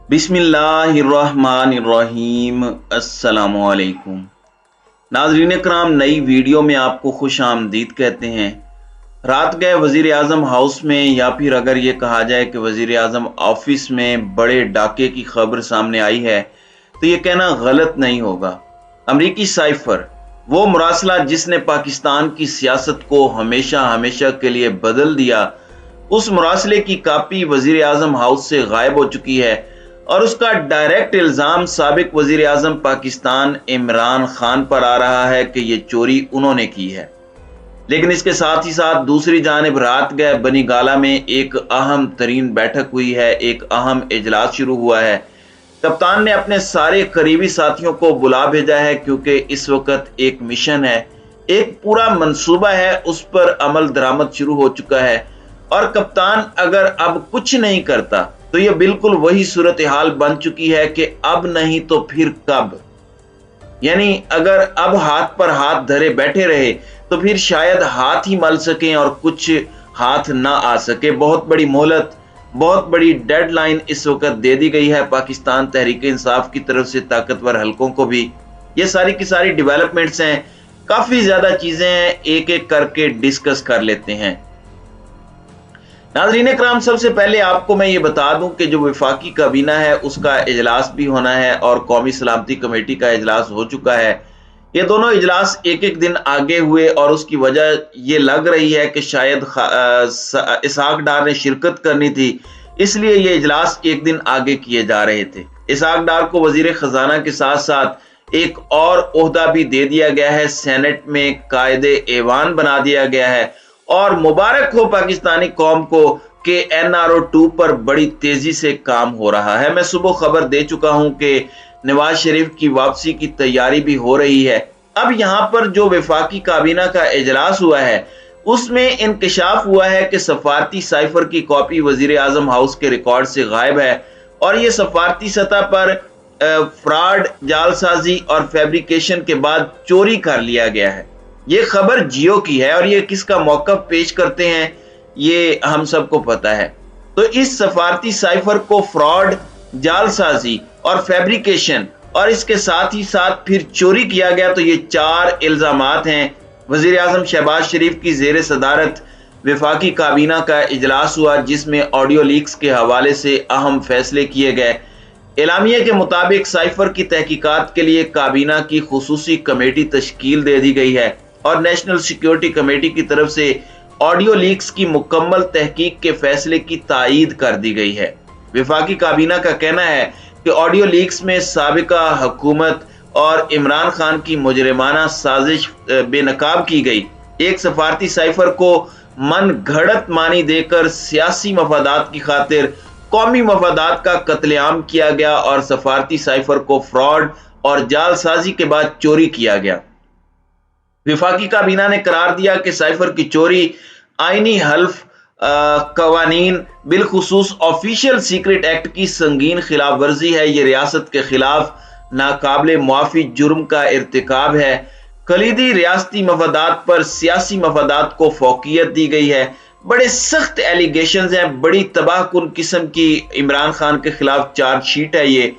बिस्मिल्लाहिर्रहमानिर्रहीम। अस्सलामुअलैकुम। नाज़रीन कराम, नई वीडियो में आपको खुश आमदीद कहते हैं। रात गए वज़ीर आज़म हाउस में, या फिर अगर ये कहा जाए कि वज़ीर आज़म ऑफिस में बड़े डाके की खबर सामने आई है, तो ये कहना गलत नहीं होगा। अमरीकी साइफर, वो मुरासला जिसने पाकिस्तान की सियासत को हमेशा हमेशा के लिए बदल दिया, उस मुरासले की कापी वज़ीर आज़म हाउस से गायब हो चुकी है और उसका डायरेक्ट इल्ज़ाम साबिक वज़ीर आज़म पाकिस्तान इमरान खान पर आ रहा है कि ये चोरी उन्होंने की है। लेकिन इसके साथ ही साथ दूसरी जानिब रात गए बनी गाला में एक अहम तरीन बैठक हुई है, एक अहम इजलास शुरू हुआ है। कप्तान ने अपने सारे करीबी साथियों को बुला भेजा है, क्योंकि इस वक्त एक मिशन है, एक पूरा मंसूबा है, उस पर अमल दरामद शुरू हो चुका है। और कप्तान अगर अब कुछ नहीं करता तो यह बिल्कुल वही सूरत हाल बन चुकी है कि अब नहीं तो फिर कब। यानी अगर अब हाथ पर हाथ धरे बैठे रहे तो फिर शायद हाथ ही मल सकें और कुछ हाथ ना आ सके। बहुत बड़ी मोहलत, बहुत बड़ी डेडलाइन इस वक्त दे दी गई है पाकिस्तान तहरीक इंसाफ की तरफ से ताकतवर हलकों को भी। ये सारी की सारी डेवलपमेंट्स हैं, काफी ज्यादा चीजें हैं, एक एक करके डिस्कस कर लेते हैं। नाज़रीन कराम, सबसे पहले आपको मैं ये बता दूं कि जो वफाकी काबीना है उसका इजलास भी होना है और कौमी सलामती कमेटी का इजलास हो चुका है। ये दोनों इजलास एक एक दिन आगे हुए और उसकी वजह ये लग रही है कि शायद इसहाक डार ने शिरकत करनी थी, इसलिए ये इजलास एक दिन आगे किए जा रहे थे। इसहाक डार को वजीर खजाना के साथ साथ एक और ओहदा भी दे दिया गया है, सेनेट में कायदे ऐवान बना दिया गया है। और मुबारक हो पाकिस्तानी कौम को कि NRO 2 पर बड़ी तेजी से काम हो रहा है। मैं सुबह खबर दे चुका हूं कि नवाज शरीफ की वापसी की तैयारी भी हो रही है। अब यहां पर जो वफाकी काबीना का इजलास हुआ है उसमें इंकशाफ हुआ है कि सफारती साइफर की कॉपी वजीर आजम हाउस के रिकॉर्ड से गायब है और यह सफारती सतह पर फ्रॉड, जालसाजी और फैब्रिकेशन के बाद चोरी कर लिया गया है। ये खबर जियो की है और ये किसका मौकफ पेश करते हैं ये हम सबको पता है। तो इस सफारती साइफर को फ्रॉड, जालसाजी और फैब्रिकेशन और इसके साथ ही साथ फिर चोरी किया गया, तो ये 4 इल्जामात हैं। वजीर आजम शहबाज शरीफ की जेर सदारत वफाकी काबीना का इजलास हुआ जिसमें ऑडियो लीक्स के हवाले से अहम फैसले किए गए। एलामिया के मुताबिक साइफर की तहकीकात के लिए काबीना की खुसूसी कमेटी तश्कील दे दी गई है और नेशनल सिक्योरिटी कमेटी की तरफ से ऑडियो लीक्स की मुकम्मल तहकीक के फैसले की तायीद कर दी गई है। वफाकी काबीना का कहना है कि ऑडियो लीक्स में साबिका हुकूमत और इमरान खान की मुजरिमाना साजिश बेनकाब की गई। एक सफारती साइफर को मन घड़त मानी देकर सियासी मफादात की खातिर कौमी मफादात का कत्लेआम किया गया और सफारती साइफर को फ्रॉड और जालसाजी के बाद चोरी किया गया। वफाकी काबीना ने करार दिया कि साइफर की चोरी आईनी हल्फ कवानीन, बिलखुसूस ऑफिशियल सीक्रेट एक्ट की संगीन खिलाफ वर्जी है। ये रियासत के खिलाफ नाकाबिले मुआफी जुर्म का इर्तिकाब है। कलीदी रियासती मफादात पर सियासी मफादात को फौकियत दी गई है। बड़े सख्त एलिगेशंस हैं, बड़ी तबाहकुन किस्म की इमरान खान के खिलाफ चार्जशीट है। ये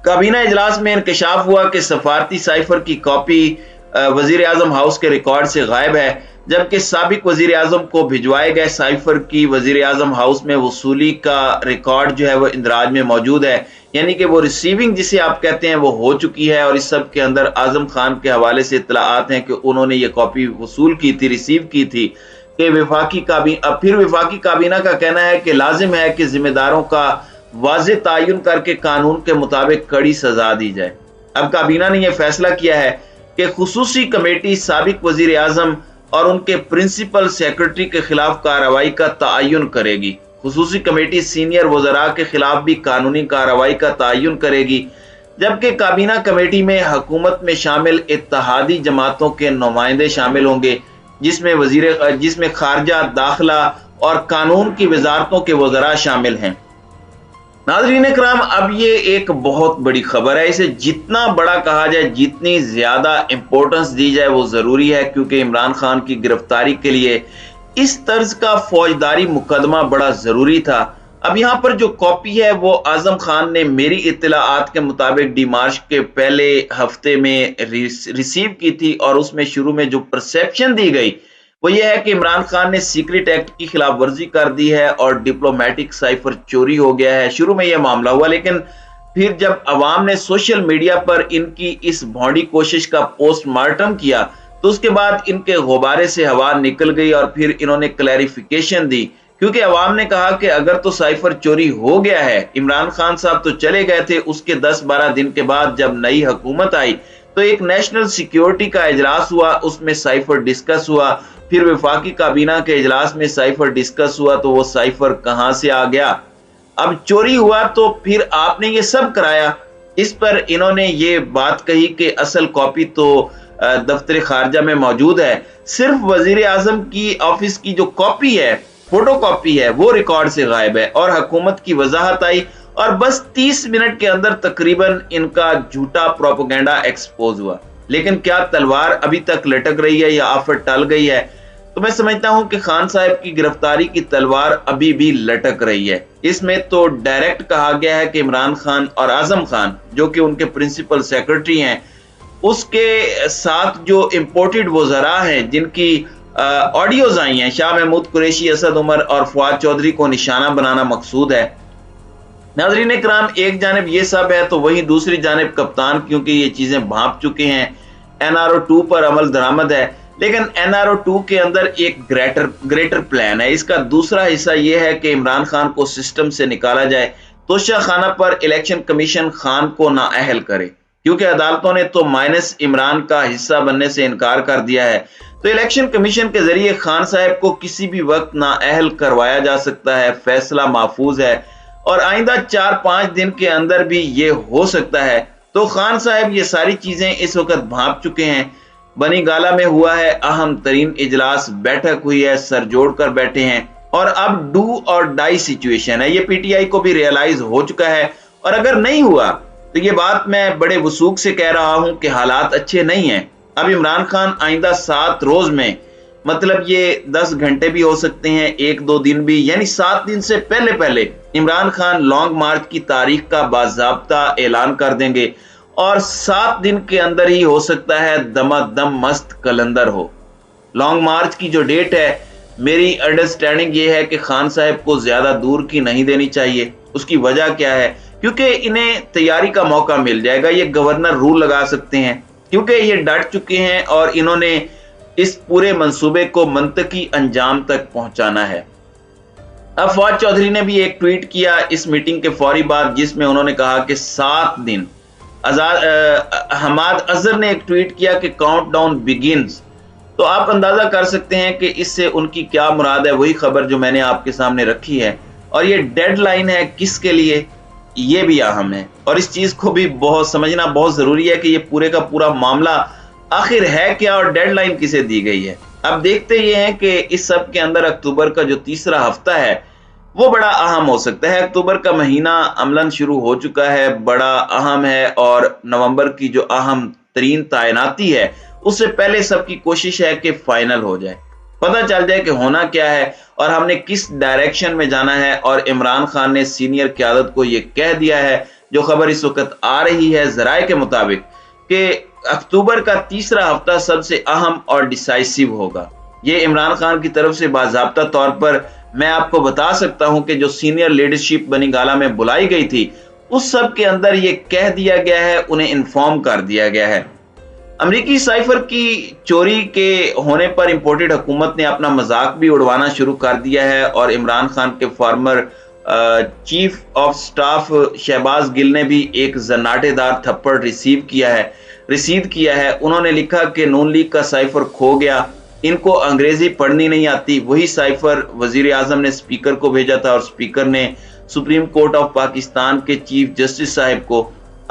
काबीना इजलास में इंकशाफ हुआ कि सफारती साइफर की कॉपी वजीर आजम हाउस के रिकॉर्ड से गायब है, जबकि साबिक वजीर आजम को भिजवाए गए साइफर की वजीर आजम हाउस में वसूली का रिकॉर्ड जो है वो इंदराज में मौजूद है। यानी कि वो रिसीविंग जिसे आप कहते हैं वो हो चुकी है और इस सब के अंदर आजम खान के हवाले से इत्तलाआत हैं कि उन्होंने ये कॉपी वसूल की थी, रिसीव की थी। कि वफाकी काबीना का कहना है कि लाजिम है कि जिम्मेदारों का वाज़े तायुन करके कानून के मुताबिक कड़ी सजा दी जाए। अब काबीना ने यह फैसला किया है कि खुसूसी कमेटी साबिक वजीर आजम और उनके प्रिंसिपल सेक्रेटरी के खिलाफ कार्रवाई का तयन करेगी। खुसूसी कमेटी सीनियर वज़रा के खिलाफ भी कानूनी कार्रवाई का तयन करेगी, जबकि काबीना कमेटी में हुकूमत में शामिल इत्तेहादी जमातों के नुमाइंदे शामिल होंगे, जिसमें खारजा, दाखिला और कानून की वजारतों के वज़रा शामिल हैं। नाज़रीन कराम, अब ये एक बहुत बड़ी खबर है। इसे जितना बड़ा कहा जाए, जितनी ज्यादा इंपॉर्टेंस दी जाए वो जरूरी है, क्योंकि इमरान खान की गिरफ्तारी के लिए इस तर्ज का फौजदारी मुकदमा बड़ा जरूरी था। अब यहाँ पर जो कॉपी है वो आजम खान ने मेरी इत्तलाआत के मुताबिक डिमार्च के पहले हफ्ते में रिसीव की थी, और उसमें शुरू में जो परसेप्शन दी गई वो ये है कि इमरान खान ने सीक्रेट एक्ट की खिलाफ वर्जी कर दी है और डिप्लोमेटिक साइफर चोरी हो गया है। शुरू में यह मामला हुआ, लेकिन फिर जब अवाम ने सोशल मीडिया पर इनकी इस भौंडी कोशिश का पोस्टमार्टम किया तो उसके बाद इनके गुब्बारे से हवा निकल गई और फिर इन्होंने क्लैरिफिकेशन दी, क्योंकि अवाम ने कहा कि अगर तो साइफर चोरी हो गया है, इमरान खान साहब तो चले गए थे, उसके 10-12 दिन के बाद जब नई हुकूमत आई तो एक नेशनल सिक्योरिटी का इजलास हुआ, उसमें साइफर डिस्कस हुआ, फिर वफाकी काबीना के इजलास में साइफर डिस्कस हुआ, तो वो साइफर कहां से आ गया। अब चोरी हुआ तो फिर आपने ये सब कराया। इस पर इन्होंने ये बात कही कि असल कॉपी तो दफ्तर खारजा में मौजूद है, सिर्फ वजीर आजम की ऑफिस की जो कॉपी है, फोटो कॉपी है, वो रिकॉर्ड से गायब है। और हुकूमत की वजाहत आई और बस 30 मिनट के अंदर तकरीबन इनका झूठा प्रोपेगेंडा एक्सपोज हुआ। लेकिन क्या तलवार अभी तक लटक रही है या आफत टल गई है? तो मैं समझता हूं कि खान साहब की गिरफ्तारी की तलवार अभी भी लटक रही है। इसमें तो डायरेक्ट कहा गया है कि इमरान खान और आजम खान, जो कि उनके प्रिंसिपल सेक्रेटरी हैं, उसके साथ जो इंपोर्टेड वज़रा हैं जिनकी ऑडियोज आई हैं, शाह महमूद कुरैशी, असद उमर और फवाद चौधरी को निशाना बनाना मकसूद है। नाज़रीन इकराम, एक जानिब ये सब है तो वहीं दूसरी जानिब कप्तान, क्योंकि ये चीजें भांप चुके हैं, NRO 2 पर अमल दरामद है, लेकिन NRO 2 के अंदर एक ग्रेटर प्लान है। इसका दूसरा हिस्सा यह है कि इमरान खान को सिस्टम से निकाला जाए, तोशा खाना पर इलेक्शन कमीशन खान को नाअहल करे, क्योंकि अदालतों ने तो माइनस इमरान का हिस्सा बनने से इनकार कर दिया है। तो इलेक्शन कमीशन के जरिए खान साहब को किसी भी वक्त नाअहल करवाया जा सकता है, फैसला महफूज है और आइंदा 4-5 दिन के अंदर भी ये हो सकता है। तो खान साहब ये सारी चीजें इस वक्त भांप चुके हैं। बनी गाला में हुआ है अहम तरीन इजलास, बैठक हुई है, सर जोड़ कर बैठे हैं और अब डू और डाई सिचुएशन है। ये PTI को भी रियलाइज हो चुका है, और अगर नहीं हुआ तो ये बात मैं बड़े वसूख से कह रहा हूं कि हालात अच्छे नहीं हैं। अब इमरान खान आइंदा 7 रोज में, मतलब ये 10 घंटे भी हो सकते हैं, 1-2 दिन भी, यानी 7 दिन से पहले पहले इमरान खान लॉन्ग मार्च की तारीख का बाज़ाब्ता ऐलान कर देंगे और 7 दिन के अंदर ही हो सकता है दमादम मस्त कलंदर हो। लॉन्ग मार्च की जो डेट है, मेरी अंडरस्टैंडिंग ये है कि खान साहब को ज्यादा दूर की नहीं देनी चाहिए। उसकी वजह क्या है? क्योंकि इन्हें तैयारी का मौका मिल जाएगा, ये गवर्नर रूल लगा सकते हैं, क्योंकि ये डट चुके हैं और इन्होंने इस पूरे मंसूबे को मंतकी अंजाम तक पहुंचाना है। अब फवाद चौधरी ने भी एक ट्वीट किया इस मीटिंग के फौरी बाद, जिसमें उन्होंने कहा कि 7 दिन। हमाद अजहर ने एक ट्वीट किया कि काउंटडाउन बिगिंस। तो आप अंदाजा कर सकते हैं कि इससे उनकी क्या मुराद है। वही खबर जो मैंने आपके सामने रखी है, और ये डेडलाइन है किसके लिए, ये भी अहम है और इस चीज को भी बहुत समझना बहुत जरूरी है कि ये पूरे का पूरा मामला आखिर है क्या और डेडलाइन किसे दी गई है। अब देखते ये हैं कि इस सब के अंदर अक्टूबर का जो तीसरा हफ्ता है वो बड़ा अहम हो सकता है। अक्टूबर का महीना अमलन शुरू हो चुका है, बड़ा अहम है, और नवंबर की जो अहम तरीन तैनाती है उससे पहले सबकी कोशिश है कि फाइनल हो जाए, पता चल जाए कि होना क्या है और हमने किस डायरेक्शन में जाना है। और इमरान खान ने सीनियर क़यादत को यह कह दिया है, जो खबर इस वक्त आ रही है ज़राए के मुताबिक, कि अक्टूबर का तीसरा हफ्ता सबसे अहम और डिसाइसिव होगा। ये इमरान खान की तरफ से बाज़ाब्ता तौर पर मैं आपको बता सकता हूं कि जो सीनियर लीडरशिप बनी गाला में बुलाई गई थी उस सब के अंदर ये कह दिया गया है, उन्हें इन्फॉर्म कर दिया गया है। अमेरिकी साइफर की चोरी के होने पर इंपोर्टेड हुकूमत ने अपना मजाक भी उड़वाना शुरू कर दिया है और इमरान खान के former chief of staff Shahbaz Gill ने भी एक जन्नाटेदार थप्पड़ रिसीव किया है। उन्होंने लिखा कि नून लीग का साइफर खो गया, इनको अंग्रेजी पढ़नी नहीं आती। वही साइफर वजीर आजम ने स्पीकर को भेजा था और स्पीकर ने सुप्रीम कोर्ट ऑफ पाकिस्तान के चीफ जस्टिस साहब को।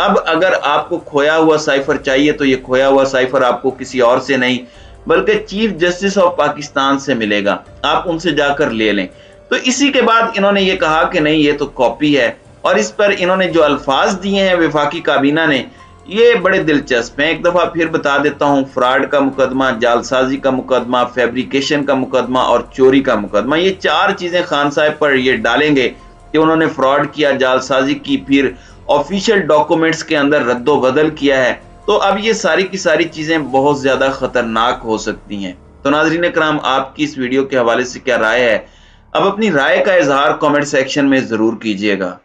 अब अगर आपको खोया हुआ साइफर चाहिए तो ये खोया हुआ साइफर आपको किसी और से नहीं बल्कि चीफ जस्टिस ऑफ पाकिस्तान से मिलेगा, आप उनसे जाकर ले लें। तो इसी के बाद इन्होंने ये कहा कि नहीं ये तो कॉपी है, और इस पर इन्होंने जो अल्फाज दिए हैं वफाकी काबीना ने, ये बड़े दिलचस्प हैं। एक दफा फिर बता देता हूं, फ्रॉड का मुकदमा, जालसाजी का मुकदमा, फैब्रिकेशन का मुकदमा और चोरी का मुकदमा, ये 4 चीजें खान साहब पर ये डालेंगे कि उन्होंने फ्रॉड किया, जालसाजी की, फिर ऑफिशियल डॉक्यूमेंट्स के अंदर रद्दोबदल किया है, तो अब ये सारी की सारी चीजें बहुत ज्यादा खतरनाक हो सकती हैं। तो नाज़रीन कराम, आपकी इस वीडियो के हवाले से क्या राय है? अब अपनी राय का इजहार कमेंट सेक्शन में जरूर कीजिएगा।